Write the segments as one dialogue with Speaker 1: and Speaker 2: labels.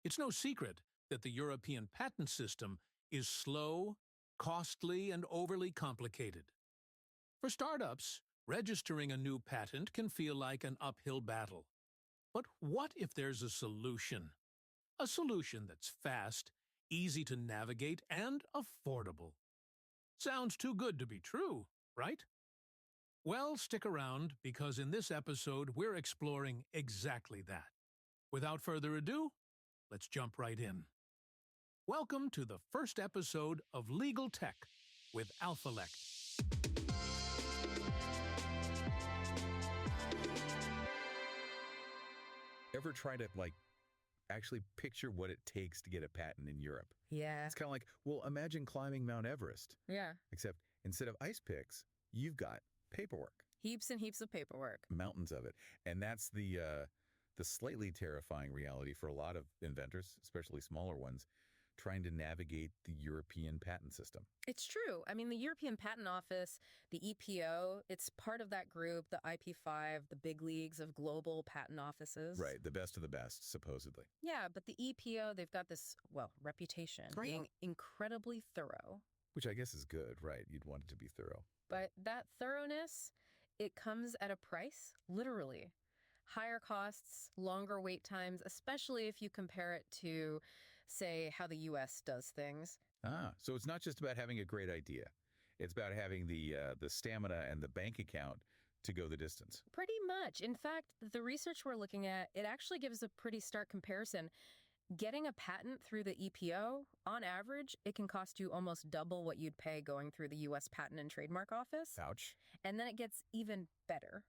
Speaker 1: It's no secret that the European patent system is slow, costly, and overly complicated. For startups, registering a new patent can feel like an uphill battle. But what if there's a solution? A solution that's fast, easy to navigate, and affordable. Sounds too good to be true, right? Well, stick around, because in this episode, we're exploring exactly that. Without further ado, let's jump right in. Welcome to the first episode of Legal Tech with ALPHALECT.
Speaker 2: Ever try to, actually picture what it takes to get a patent in Europe?
Speaker 3: Yeah.
Speaker 2: It's kind of like, well, imagine climbing Mount Everest.
Speaker 3: Yeah.
Speaker 2: Except instead of ice picks, you've got paperwork.
Speaker 3: Heaps and heaps of paperwork.
Speaker 2: Mountains of it. And that's the slightly terrifying reality for a lot of inventors, especially smaller ones, trying to navigate the European patent system.
Speaker 3: It's true. I mean, the European Patent Office, the EPO, it's part of that group, the IP5, the big leagues of global patent offices.
Speaker 2: Right, the best of the best, supposedly.
Speaker 3: Yeah, but the EPO, they've got this, reputation, being incredibly thorough.
Speaker 2: Which I guess is good, right? You'd want it to be thorough.
Speaker 3: But that thoroughness, it comes at a price, literally. Higher costs, longer wait times, especially if you compare it to, say, how the U.S. does things.
Speaker 2: So it's not just about having a great idea. It's about having the stamina and the bank account to go the distance.
Speaker 3: Pretty much. In fact, the research we're looking at, it actually gives a pretty stark comparison. Getting a patent through the EPO, on average, it can cost you almost double what you'd pay going through the U.S. Patent and Trademark Office.
Speaker 2: Ouch.
Speaker 3: And then it gets even better.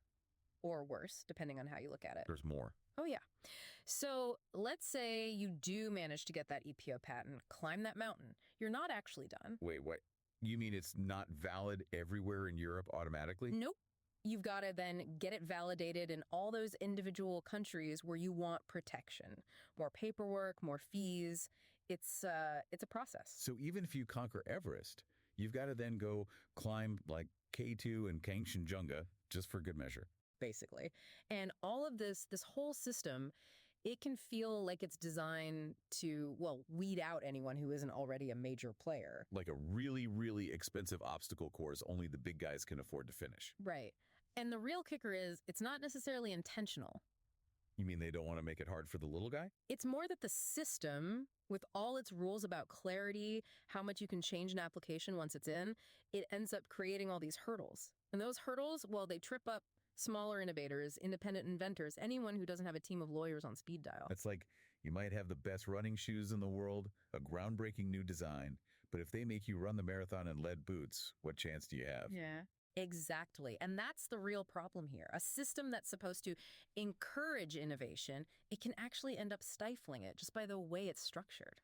Speaker 3: Or worse, depending on how you look at it.
Speaker 2: There's more.
Speaker 3: Oh, yeah. So let's say you do manage to get that EPO patent, climb that mountain. You're not actually done.
Speaker 2: Wait, what? You mean it's not valid everywhere in Europe automatically?
Speaker 3: Nope. You've got to then get it validated in all those individual countries where you want protection. More paperwork, more fees. It's a process.
Speaker 2: So even if you conquer Everest, you've got to then go climb like K2 and Kanchenjunga just for good measure.
Speaker 3: Basically. And all of this whole system, it can feel like it's designed to, weed out anyone who isn't already a major player.
Speaker 2: Like a really, really expensive obstacle course only the big guys can afford to finish.
Speaker 3: Right. And the real kicker is it's not necessarily intentional.
Speaker 2: You mean they don't want to make it hard for the little guy?
Speaker 3: It's more that the system, with all its rules about clarity, how much you can change an application once it's in, it ends up creating all these hurdles. And those hurdles, they trip up smaller innovators, independent inventors, anyone who doesn't have a team of lawyers on speed dial.
Speaker 2: It's like you might have the best running shoes in the world, a groundbreaking new design, but if they make you run the marathon in lead boots, what chance do you have?
Speaker 3: Yeah. Exactly. And that's the real problem here. A system that's supposed to encourage innovation, it can actually end up stifling it just by the way it's structured.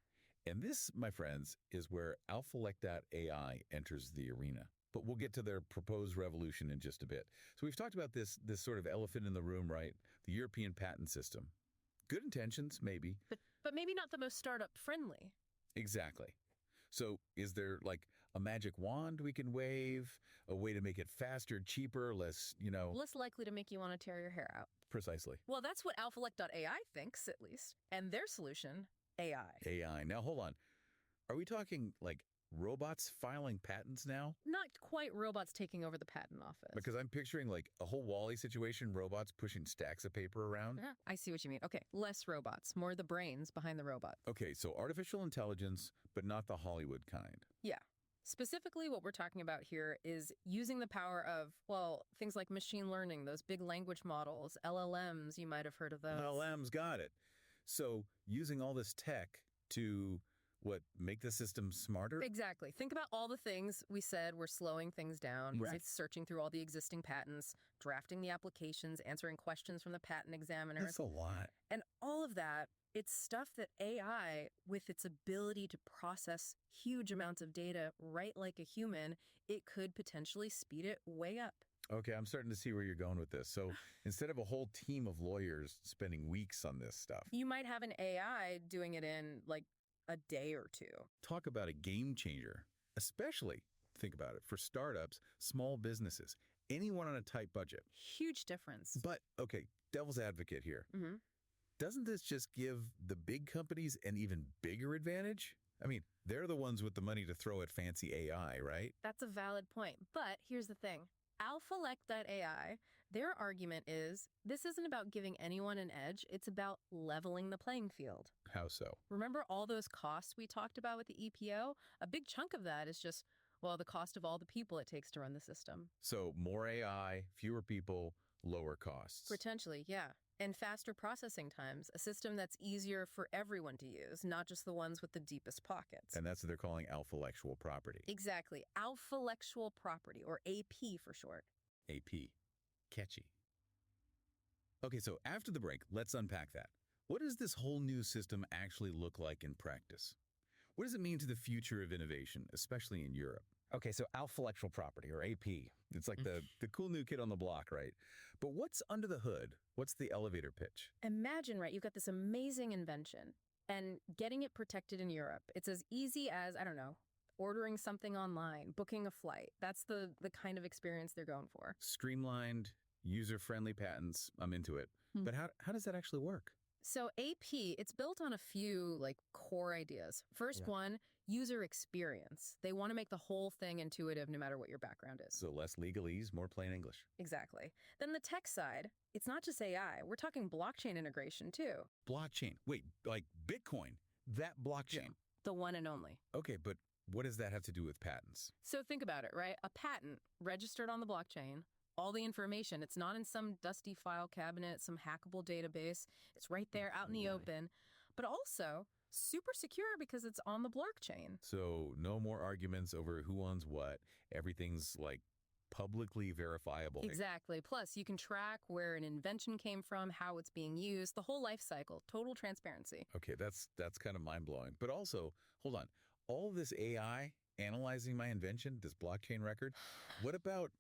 Speaker 2: And this, my friends, is where ALPHALECT.ai enters the arena. But we'll get to their proposed revolution in just a bit. So we've talked about this sort of elephant in the room, right? The European patent system. Good intentions, maybe.
Speaker 3: But maybe not the most startup friendly.
Speaker 2: Exactly. So is there like a magic wand we can wave? A way to make it faster, cheaper, less,
Speaker 3: Less likely to make you want to tear your hair out.
Speaker 2: Precisely.
Speaker 3: Well, that's what ALPHALECT.ai thinks, at least. And their solution, AI.
Speaker 2: AI. Now, hold on. Are we talking like robots filing patents now?
Speaker 3: Not quite robots taking over the patent office.
Speaker 2: Because I'm picturing like a whole Wall-E situation, robots pushing stacks of paper around.
Speaker 3: Yeah, I see what you mean. Okay, less robots, more the brains behind the robot.
Speaker 2: Okay, so artificial intelligence, but not the Hollywood kind.
Speaker 3: Yeah. Specifically, what we're talking about here is using the power of, things like machine learning, those big language models, LLMs, you might have heard of those.
Speaker 2: LLMs, got it. So using all this tech to make the system smarter?
Speaker 3: Exactly. Think about all the things we said were slowing things down.
Speaker 2: Right.
Speaker 3: It's searching through all the existing patents, drafting the applications, answering questions from the patent examiners.
Speaker 2: That's a lot.
Speaker 3: And all of that, it's stuff that AI, with its ability to process huge amounts of data right like a human, it could potentially speed it way up.
Speaker 2: Okay, I'm starting to see where you're going with this. So instead of a whole team of lawyers spending weeks on this stuff,
Speaker 3: you might have an AI doing it in a day or two.
Speaker 2: Talk about a game changer, especially, think about it, for startups, small businesses, anyone on a tight budget.
Speaker 3: Huge difference.
Speaker 2: But, okay, devil's advocate here.
Speaker 3: Mm-hmm.
Speaker 2: doesn't this just give the big companies an even bigger advantage? I mean, they're the ones with the money to throw at fancy AI, right?
Speaker 3: That's a valid point. But here's the thing. ALPHALECT.ai, their argument is this isn't about giving anyone an edge. It's about leveling the playing field.
Speaker 2: How so?
Speaker 3: Remember all those costs we talked about with the EPO? A big chunk of that is just, well, the cost of all the people it takes to run the system.
Speaker 2: So more AI, fewer people, lower costs.
Speaker 3: Potentially, yeah. And faster processing times, a system that's easier for everyone to use, not just the ones with the deepest pockets.
Speaker 2: And that's what they're calling alphalectual property.
Speaker 3: Exactly. Alphalectual Property, or AP for short.
Speaker 2: AP. Catchy. Okay, so after the break, let's unpack that. What does this whole new system actually look like in practice? What does it mean to the future of innovation, especially in Europe?
Speaker 4: Okay, so Alphalectual Property, or AP.
Speaker 2: It's like the cool new kid on the block, right? But what's under the hood? What's the elevator pitch?
Speaker 3: Imagine, right, you've got this amazing invention, and getting it protected in Europe, it's as easy as, I don't know, ordering something online, booking a flight. That's the kind of experience they're going for.
Speaker 2: Streamlined, user-friendly patents. I'm into it. But how does that actually work?
Speaker 3: So AP, it's built on a few core ideas. First one, user experience. They want to make the whole thing intuitive no matter what your background is.
Speaker 2: So less legalese, more plain English.
Speaker 3: Exactly. Then the tech side, it's not just AI. We're talking blockchain integration too.
Speaker 2: Blockchain. Wait, like Bitcoin, that blockchain.
Speaker 3: The one and only.
Speaker 2: Okay, but what does that have to do with patents?
Speaker 3: So think about it, right? A patent registered on the blockchain, all the information, it's not in some dusty file cabinet, some hackable database. It's right there out in the open, but also super secure because it's on the blockchain.
Speaker 2: So no more arguments over who owns what. Everything's publicly verifiable.
Speaker 3: Exactly. Plus, you can track where an invention came from, how it's being used, the whole life cycle, total transparency.
Speaker 2: Okay, that's kind of mind-blowing. But also, hold on, all this AI analyzing my invention, this blockchain record, what about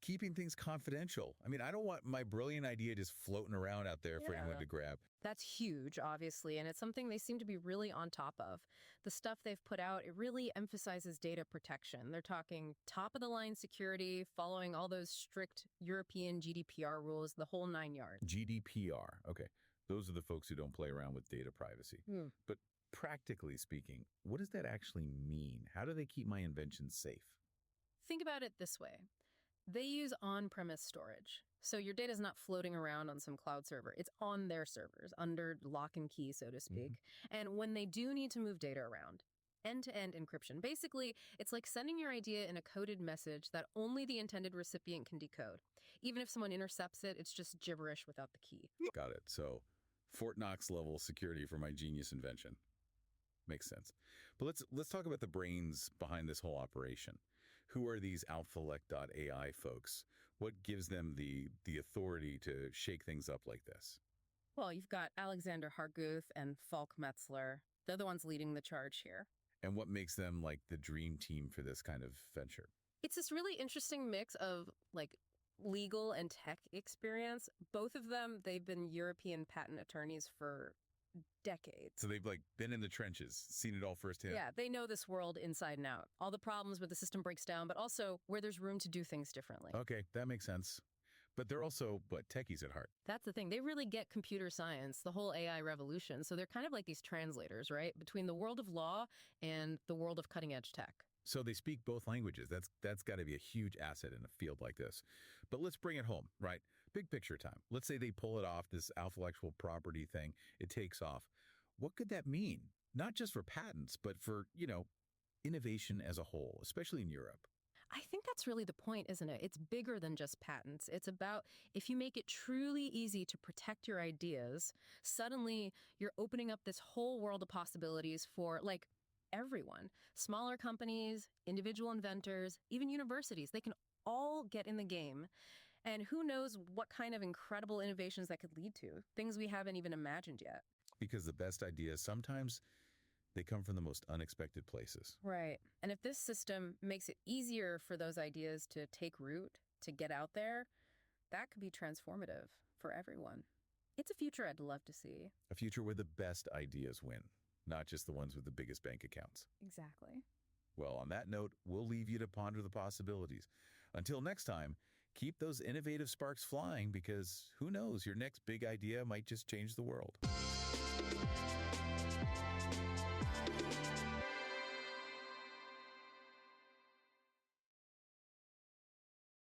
Speaker 2: keeping things confidential? I mean, I don't want my brilliant idea just floating around out there for anyone to grab.
Speaker 3: That's huge, obviously, and it's something they seem to be really on top of. The stuff they've put out, it really emphasizes data protection. They're talking top-of-the-line security, following all those strict European GDPR rules, the whole 9 yards.
Speaker 2: GDPR, okay. Those are the folks who don't play around with data privacy. But practically speaking, what does that actually mean? How do they keep my invention safe?
Speaker 3: Think about it this way. They use on-premise storage. So your data is not floating around on some cloud server. It's on their servers, under lock and key, so to speak. And when they do need to move data around, end-to-end encryption. Basically, it's like sending your idea in a coded message that only the intended recipient can decode. Even if someone intercepts it, it's just gibberish without the key.
Speaker 2: Got it. So Fort Knox level security for my genius invention. Makes sense. But let's talk about the brains behind this whole operation. Who are these ALPHALECT.ai folks? What gives them the authority to shake things up like this?
Speaker 3: Well, you've got Alexander Harguth and Falk Metzler. They're the ones leading the charge here.
Speaker 2: And what makes them the dream team for this kind of venture?
Speaker 3: It's this really interesting mix of legal and tech experience. Both of them, they've been European patent attorneys for decades.
Speaker 2: So they've been in the trenches, seen it all firsthand.
Speaker 3: Yeah, they know this world inside and out. All the problems where the system breaks down, but also where there's room to do things differently.
Speaker 2: Okay, that makes sense. But they're also, techies at heart.
Speaker 3: That's the thing. They really get computer science, the whole AI revolution. So they're kind of like these translators, right? Between the world of law and the world of cutting edge tech.
Speaker 2: So they speak both languages. That's got to be a huge asset in a field like this. But let's bring it home, right? Big picture time. Let's say they pull it off, this alphalectual property thing. It takes off. What could that mean? Not just for patents, but for, innovation as a whole, especially in Europe.
Speaker 3: I think that's really the point, isn't it? It's bigger than just patents. It's about if you make it truly easy to protect your ideas, suddenly you're opening up this whole world of possibilities for everyone. Smaller companies, individual inventors, even universities, they can all get in the game. And who knows what kind of incredible innovations that could lead to, things we haven't even imagined yet.
Speaker 2: Because the best ideas, sometimes they come from the most unexpected places.
Speaker 3: Right. And if this system makes it easier for those ideas to take root, to get out there, that could be transformative for everyone. It's a future I'd love to see.
Speaker 2: A future where the best ideas win, not just the ones with the biggest bank accounts.
Speaker 3: Exactly.
Speaker 2: Well, on that note, we'll leave you to ponder the possibilities. Until next time, keep those innovative sparks flying, because who knows, your next big idea might just change the world.